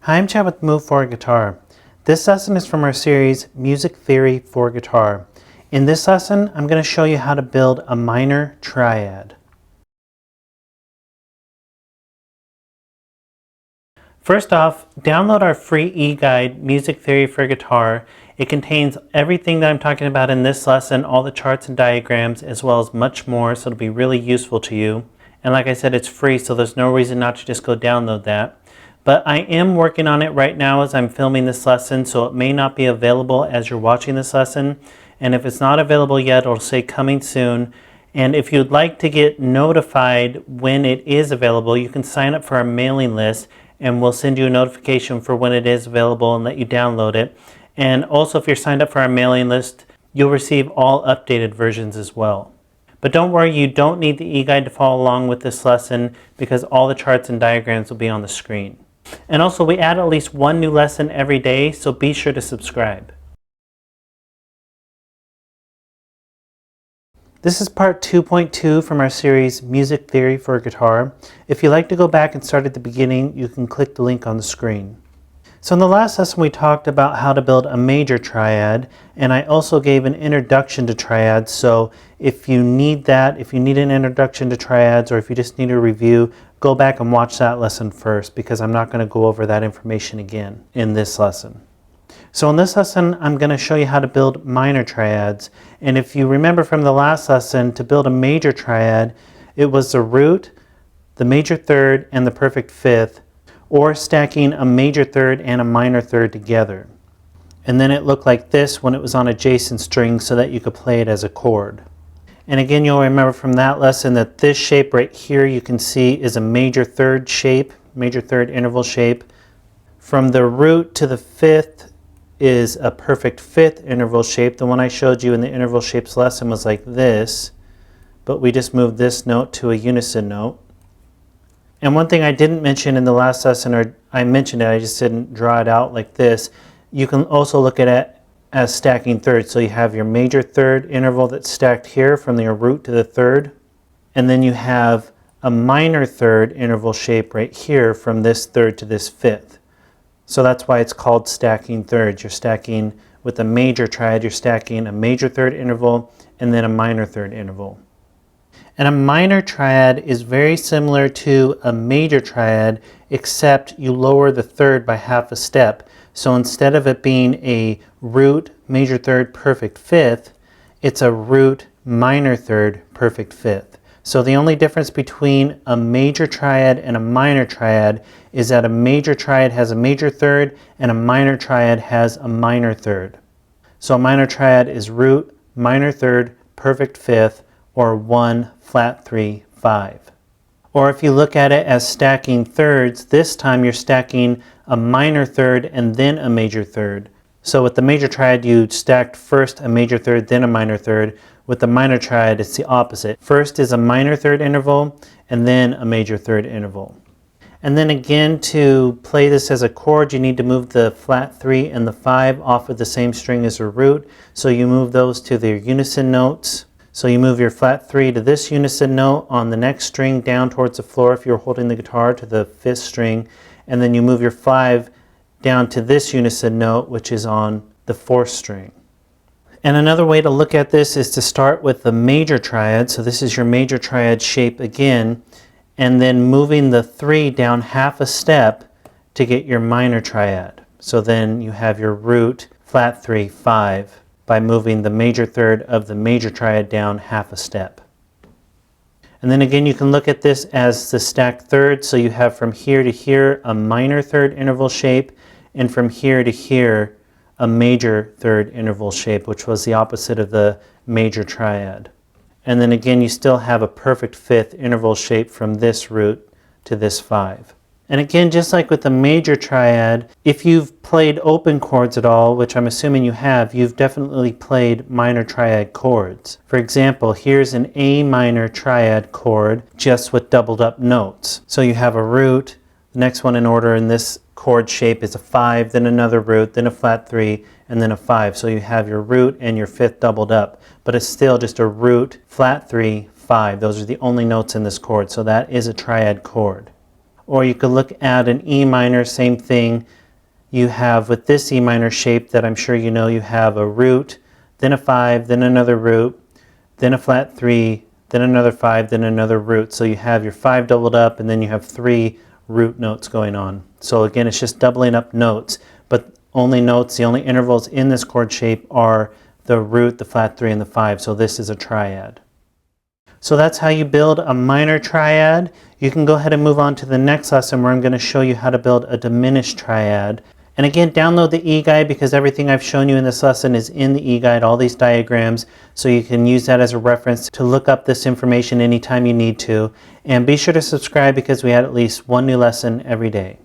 Hi, I'm Chad with Move for Guitar. This lesson is from our series Music Theory for Guitar. In this lesson, I'm going to show you how to build a minor triad. First off, download our free e-guide, Music Theory for Guitar. It contains everything that I'm talking about in this lesson, all the charts and diagrams, as well as much more, so it'll be really useful to you. And like I said, it's free, so there's no reason not to just go download that. But I am working on it right now as I'm filming this lesson, so it may not be available as you're watching this lesson. And if it's not available yet, it'll say coming soon. And if you'd like to get notified when it is available, you can sign up for our mailing list and we'll send you a notification for when it is available and let you download it. And also, if you're signed up for our mailing list, you'll receive all updated versions as well. But don't worry, you don't need the e-guide to follow along with this lesson because all the charts and diagrams will be on the screen. And also, we add at least one new lesson every day, so be sure to subscribe. This is part 2.2 from our series Music Theory for Guitar. If you'd like to go back and start at the beginning, you can click the link on the screen. So in the last lesson we talked about how to build a major triad, and I also gave an introduction to triads. So if you need that, if you need an introduction to triads, or if you just need a review, go back and watch that lesson first, because I'm not going to go over that information again in this lesson. So in this lesson, I'm going to show you how to build minor triads. And if you remember from the last lesson, to build a major triad, it was the root, the major third, and the perfect fifth, or stacking a major third and a minor third together. And then it looked like this when it was on adjacent strings so that you could play it as a chord. And again, you'll remember from that lesson that this shape right here you can see is a major third shape, major third interval shape. From the root to the fifth is a perfect fifth interval shape. The one I showed you in the interval shapes lesson was like this, but we just moved this note to a unison note. And one thing I didn't mention in the last lesson, or I mentioned it, I just didn't draw it out like this, you can also look at it as stacking thirds. So you have your major third interval that's stacked here from your root to the third, and then you have a minor third interval shape right here from this third to this fifth. So that's why it's called stacking thirds. You're stacking with a major triad, you're stacking a major third interval and then a minor third interval. And a minor triad is very similar to a major triad, except you lower the third by half a step. So instead of it being a root, major third, perfect fifth, it's a root, minor third, perfect fifth. So the only difference between a major triad and a minor triad is that a major triad has a major third and a minor triad has a minor third. So a minor triad is root, minor third, perfect fifth, or 1, flat 3, 5. Or if you look at it as stacking thirds, this time you're stacking a minor third and then a major third. So with the major triad, you stacked first a major third, then a minor third. With the minor triad, it's the opposite. First is a minor third interval, and then a major third interval. And then again, to play this as a chord, you need to move the flat 3 and the 5 off of the same string as the root. So you move those to their unison notes. So you move your flat 3 to this unison note on the next string down towards the floor if you're holding the guitar to the 5th string, and then you move your 5 down to this unison note, which is on the 4th string. And another way to look at this is to start with the major triad. So this is your major triad shape again, and then moving the 3 down half a step to get your minor triad. So then you have your root, flat 3, 5. By moving the major third of the major triad down half a step. And then again, you can look at this as the stacked thirds. So you have from here to here a minor third interval shape, and from here to here a major third interval shape, which was the opposite of the major triad. And then again, you still have a perfect fifth interval shape from this root to this 5. And again, just like with the major triad, if you've played open chords at all, which I'm assuming you have, you've definitely played minor triad chords. For example, here's an A minor triad chord just with doubled up notes. So you have a root, the next one in order in this chord shape is a 5, then another root, then a flat 3, and then a 5. So you have your root and your fifth doubled up, but it's still just a root, flat 3, 5. Those are the only notes in this chord, so that is a triad chord. Or you could look at an E minor, same thing. You have with this E minor shape that I'm sure you know, you have a root, then a 5, then another root, then a flat 3, then another 5, then another root. So you have your 5 doubled up, and then you have 3 root notes going on. So again, it's just doubling up notes, but only notes, the only intervals in this chord shape are the root, the flat 3, and the 5. So this is a triad. So that's how you build a minor triad. You can go ahead and move on to the next lesson where I'm going to show you how to build a diminished triad. And again, download the e-guide because everything I've shown you in this lesson is in the e-guide, all these diagrams, so you can use that as a reference to look up this information anytime you need to. And be sure to subscribe because we add at least one new lesson every day.